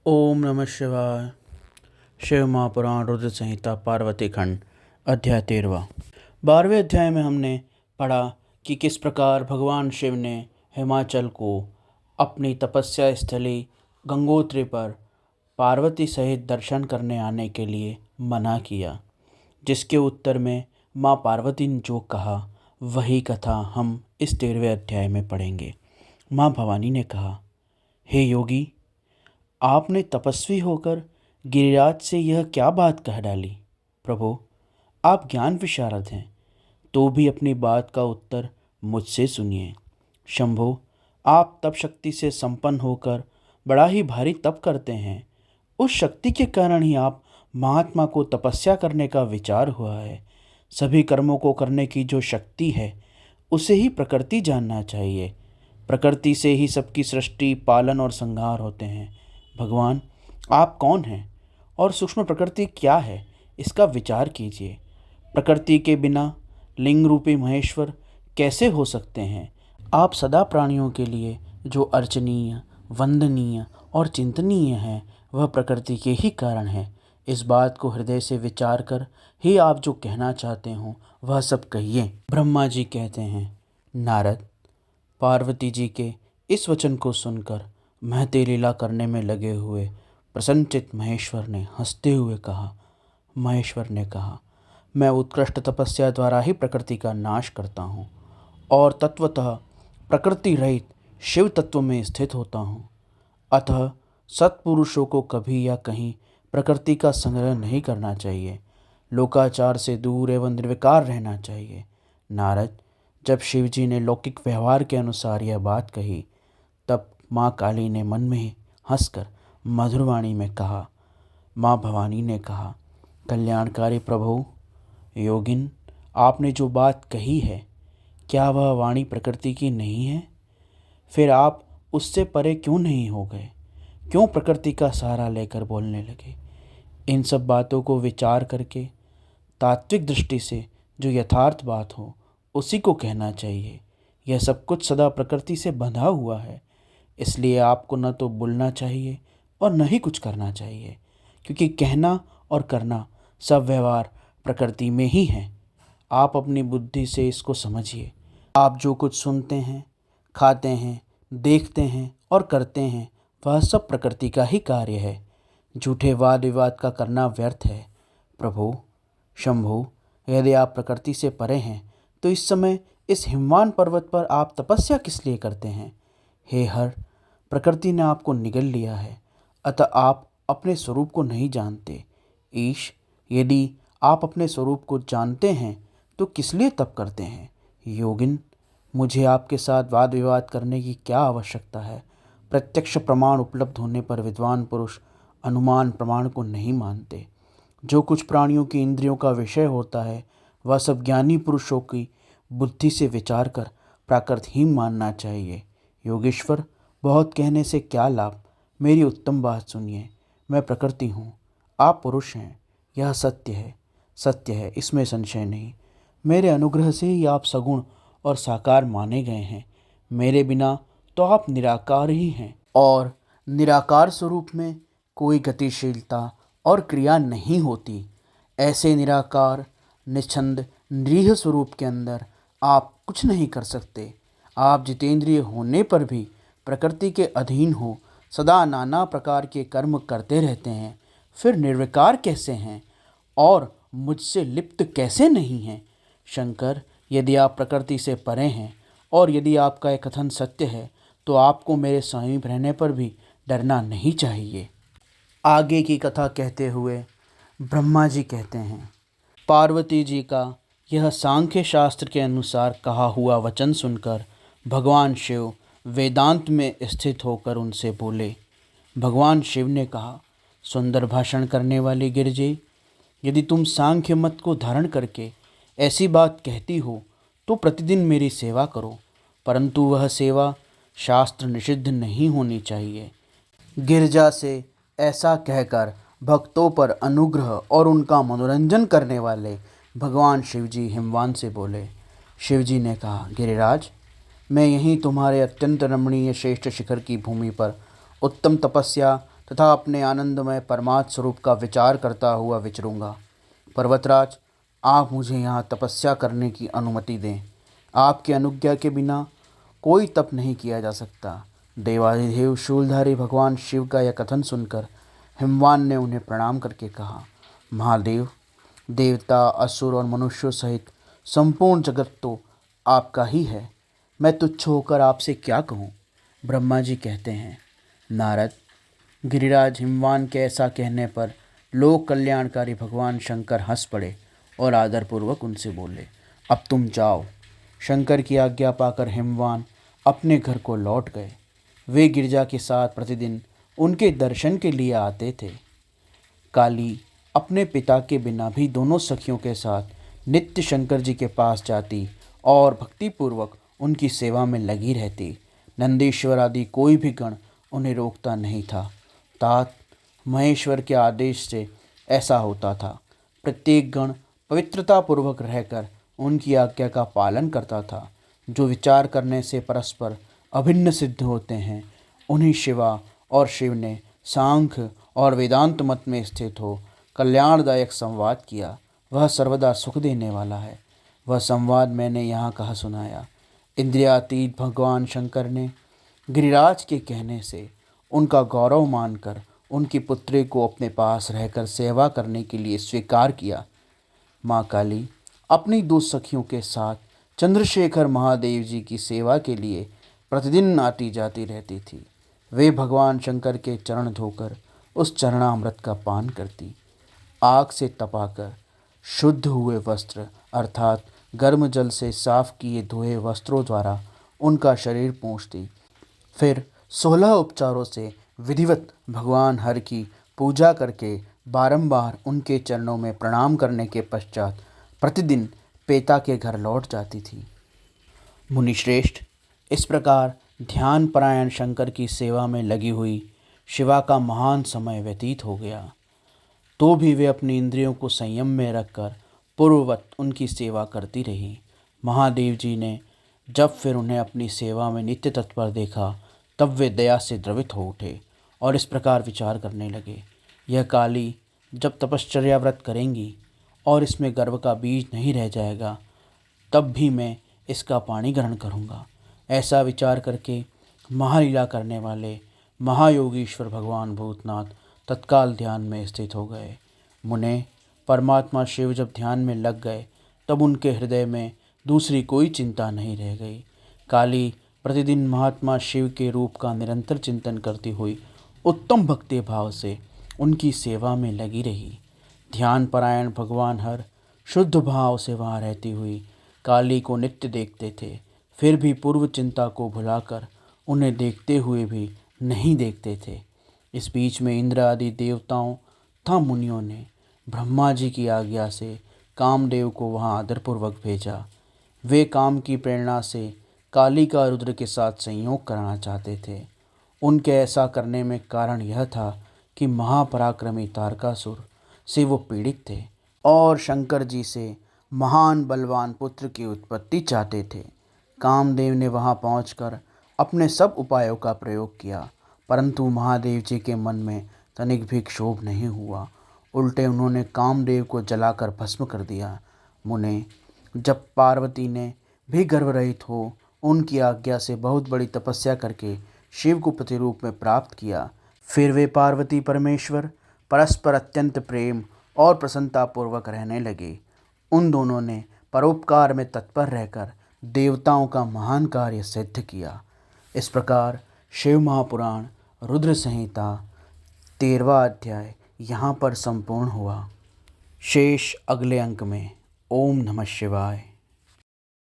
ओम नमः शिवाय। शिव महापुराण रुद्र संहिता पार्वती खंड अध्याय 13। 12वें अध्याय में हमने पढ़ा कि किस प्रकार भगवान शिव ने हिमाचल को अपनी तपस्या स्थली गंगोत्री पर पार्वती सहित दर्शन करने आने के लिए मना किया, जिसके उत्तर में माँ पार्वती ने जो कहा वही कथा हम इस 13वें अध्याय में पढ़ेंगे। माँ भवानी ने कहा, हे योगी, आपने तपस्वी होकर गिरिराज से यह क्या बात कह डाली। प्रभु, आप ज्ञान विशारद हैं, तो भी अपनी बात का उत्तर मुझसे सुनिए। शंभो, आप तप शक्ति से संपन्न होकर बड़ा ही भारी तप करते हैं। उस शक्ति के कारण ही आप महात्मा को तपस्या करने का विचार हुआ है। सभी कर्मों को करने की जो शक्ति है उसे ही प्रकृति जानना चाहिए। प्रकृति से ही सबकी सृष्टि, पालन और संहार होते हैं। भगवान, आप कौन हैं और सूक्ष्म प्रकृति क्या है, इसका विचार कीजिए। प्रकृति के बिना लिंग रूपी महेश्वर कैसे हो सकते हैं। आप सदा प्राणियों के लिए जो अर्चनीय, वंदनीय और चिंतनीय है वह प्रकृति के ही कारण है। इस बात को हृदय से विचार कर ही आप जो कहना चाहते हो वह सब कहिए। ब्रह्मा जी कहते हैं, नारद, पार्वती जी के इस वचन को सुनकर महते लीला करने में लगे हुए प्रसन्नचित्त महेश्वर ने हंसते हुए कहा। महेश्वर ने कहा, मैं उत्कृष्ट तपस्या द्वारा ही प्रकृति का नाश करता हूँ और तत्वतः प्रकृति रहित शिव तत्व में स्थित होता हूँ। अतः सत्पुरुषों को कभी या कहीं प्रकृति का संग्रह नहीं करना चाहिए। लोकाचार से दूर एवं निर्विकार रहना चाहिए। नारद, जब शिवजी ने लौकिक व्यवहार के अनुसार यह बात कही तब माँ काली ने मन में ही हंसकर मधुरवाणी में कहा। माँ भवानी ने कहा, कल्याणकारी प्रभु, योगिन, आपने जो बात कही है क्या वह वाणी प्रकृति की नहीं है? फिर आप उससे परे क्यों नहीं हो गए? क्यों प्रकृति का सहारा लेकर बोलने लगे? इन सब बातों को विचार करके तात्विक दृष्टि से जो यथार्थ बात हो उसी को कहना चाहिए। यह सब कुछ सदा प्रकृति से बंधा हुआ है, इसलिए आपको न तो बोलना चाहिए और न ही कुछ करना चाहिए, क्योंकि कहना और करना सब व्यवहार प्रकृति में ही है। आप अपनी बुद्धि से इसको समझिए। आप जो कुछ सुनते हैं, खाते हैं, देखते हैं और करते हैं वह सब प्रकृति का ही कार्य है। झूठे वाद विवाद का करना व्यर्थ है। प्रभु, शंभु, यदि आप प्रकृति से परे हैं तो इस समय इस हिमवान पर्वत पर आप तपस्या किस लिए करते हैं? हे हर, प्रकृति ने आपको निगल लिया है, अतः आप अपने स्वरूप को नहीं जानते। ईश, यदि आप अपने स्वरूप को जानते हैं तो किस लिए तप करते हैं? योगिन, मुझे आपके साथ वाद विवाद करने की क्या आवश्यकता है? प्रत्यक्ष प्रमाण उपलब्ध होने पर विद्वान पुरुष अनुमान प्रमाण को नहीं मानते। जो कुछ प्राणियों की इंद्रियों का विषय होता है वह सब ज्ञानी पुरुषों की बुद्धि से विचार कर प्राकृत ही मानना चाहिए। योगेश्वर, बहुत कहने से क्या लाभ? मेरी उत्तम बात सुनिए। मैं प्रकृति हूँ, आप पुरुष हैं, यह सत्य है, इसमें संशय नहीं। मेरे अनुग्रह से ही आप सगुण और साकार माने गए हैं। मेरे बिना तो आप निराकार ही हैं और निराकार स्वरूप में कोई गतिशीलता और क्रिया नहीं होती। ऐसे निराकार, निश्चंद, निरीह स्वरूप के अंदर आप कुछ नहीं कर सकते। आप जितेंद्रिय होने पर भी प्रकृति के अधीन हो, सदा नाना प्रकार के कर्म करते रहते हैं। फिर निर्विकार कैसे हैं और मुझसे लिप्त कैसे नहीं हैं? शंकर, यदि आप प्रकृति से परे हैं और यदि आपका यह कथन सत्य है तो आपको मेरे समीप रहने पर भी डरना नहीं चाहिए। आगे की कथा कहते हुए ब्रह्मा जी कहते हैं, पार्वती जी का यह सांख्य शास्त्र के अनुसार कहा हुआ वचन सुनकर भगवान शिव वेदांत में स्थित होकर उनसे बोले। भगवान शिव ने कहा, सुंदर भाषण करने वाली गिरजे, यदि तुम सांख्य मत को धारण करके ऐसी बात कहती हो तो प्रतिदिन मेरी सेवा करो, परंतु वह सेवा शास्त्र निषिद्ध नहीं होनी चाहिए। गिरजा से ऐसा कहकर भक्तों पर अनुग्रह और उनका मनोरंजन करने वाले भगवान शिवजी हिमवान से बोले। शिवजी ने कहा, गिरिराज, मैं यहीं तुम्हारे अत्यंत रमणीय श्रेष्ठ शिखर की भूमि पर उत्तम तपस्या तथा अपने आनंदमय परमात्म स्वरूप का विचार करता हुआ विचरूंगा। पर्वतराज, आप मुझे यहाँ तपस्या करने की अनुमति दें। आपकी अनुज्ञा के बिना कोई तप नहीं किया जा सकता। देवाधिदेव शूलधारी भगवान शिव का यह कथन सुनकर हिमवान ने उन्हें प्रणाम करके कहा, महादेव, देवता, असुर और मनुष्यों सहित संपूर्ण जगत तो आपका ही है। मैं तुच्छ होकर आपसे क्या कहूँ। ब्रह्मा जी कहते हैं, नारद, गिरिराज हिमवान के ऐसा कहने पर लोक कल्याणकारी भगवान शंकर हंस पड़े और आदरपूर्वक उनसे बोले, अब तुम जाओ। शंकर की आज्ञा पाकर हिमवान अपने घर को लौट गए। वे गिरिजा के साथ प्रतिदिन उनके दर्शन के लिए आते थे। काली अपने पिता के बिना भी दोनों सखियों के साथ नित्य शंकर जी के पास जाती और भक्तिपूर्वक उनकी सेवा में लगी रहती। नंदीश्वर आदि कोई भी गण उन्हें रोकता नहीं था। तात महेश्वर के आदेश से ऐसा होता था। प्रत्येक गण पवित्रतापूर्वक रहकर उनकी आज्ञा का पालन करता था। जो विचार करने से परस्पर अभिन्न सिद्ध होते हैं, उन्हीं शिवा और शिव ने सांख्य और वेदांत मत में स्थित हो कल्याणदायक संवाद किया। वह सर्वदा सुख देने वाला है। वह संवाद मैंने यहाँ कहा सुनाया। इंद्रियातीत भगवान शंकर ने गिरिराज के कहने से उनका गौरव मानकर उनकी पुत्री को अपने पास रहकर सेवा करने के लिए स्वीकार किया। माँ काली अपनी दो सखियों के साथ चंद्रशेखर महादेव जी की सेवा के लिए प्रतिदिन आती जाती रहती थी। वे भगवान शंकर के चरण धोकर उस चरणामृत का पान करती। आग से तपाकर शुद्ध हुए वस्त्र अर्थात गर्म जल से साफ किए धोए वस्त्रों द्वारा उनका शरीर पोंछती। फिर 16 उपचारों से विधिवत भगवान हर की पूजा करके बारंबार उनके चरणों में प्रणाम करने के पश्चात प्रतिदिन पेता के घर लौट जाती थी। मुनिश्रेष्ठ, इस प्रकार ध्यान परायण शंकर की सेवा में लगी हुई शिवा का महान समय व्यतीत हो गया। तो भी वे अपनी इंद्रियों को संयम में रखकर पूर्ववत उनकी सेवा करती रही। महादेव जी ने जब फिर उन्हें अपनी सेवा में नित्य तत्पर देखा, तब वे दया से द्रवित हो उठे और इस प्रकार विचार करने लगे, यह काली जब तपश्चर्या व्रत करेंगी और इसमें गर्व का बीज नहीं रह जाएगा, तब भी मैं इसका पानी ग्रहण करूँगा। ऐसा विचार करके महालीला करने वाले महायोगीश्वर भगवान भूतनाथ तत्काल ध्यान में स्थित हो गए। मुने, परमात्मा शिव जब ध्यान में लग गए तब उनके हृदय में दूसरी कोई चिंता नहीं रह गई। काली प्रतिदिन महात्मा शिव के रूप का निरंतर चिंतन करती हुई उत्तम भक्ति भाव से उनकी सेवा में लगी रही। ध्यान परायण भगवान हर शुद्ध भाव से वहाँ रहती हुई काली को नित्य देखते थे, फिर भी पूर्व चिंता को भुलाकर उन्हें देखते हुए भी नहीं देखते थे। इस बीच में इंद्र आदि देवताओं तथा मुनियों ने ब्रह्मा जी की आज्ञा से कामदेव को वहाँ आदरपूर्वक भेजा। वे काम की प्रेरणा से काली का रुद्र के साथ संयोग कराना चाहते थे। उनके ऐसा करने में कारण यह था कि महापराक्रमी तारकासुर से वो पीड़ित थे और शंकर जी से महान बलवान पुत्र की उत्पत्ति चाहते थे। कामदेव ने वहां पहुंचकर अपने सब उपायों का प्रयोग किया, परंतु महादेव जी के मन में तनिक भी क्षोभ नहीं हुआ। उल्टे उन्होंने कामदेव को जलाकर भस्म कर दिया। मुने, जब पार्वती ने भी गर्भरहित हो उनकी आज्ञा से बहुत बड़ी तपस्या करके शिव को प्रतिरूप में प्राप्त किया, फिर वे पार्वती परमेश्वर परस्पर अत्यंत प्रेम और प्रसन्नतापूर्वक रहने लगे। उन दोनों ने परोपकार में तत्पर रहकर देवताओं का महान कार्य सिद्ध किया। इस प्रकार शिव महापुराण रुद्र संहिता 13वां अध्याय यहाँ पर संपूर्ण हुआ। शेष अगले अंक में। ओम नमः शिवाय।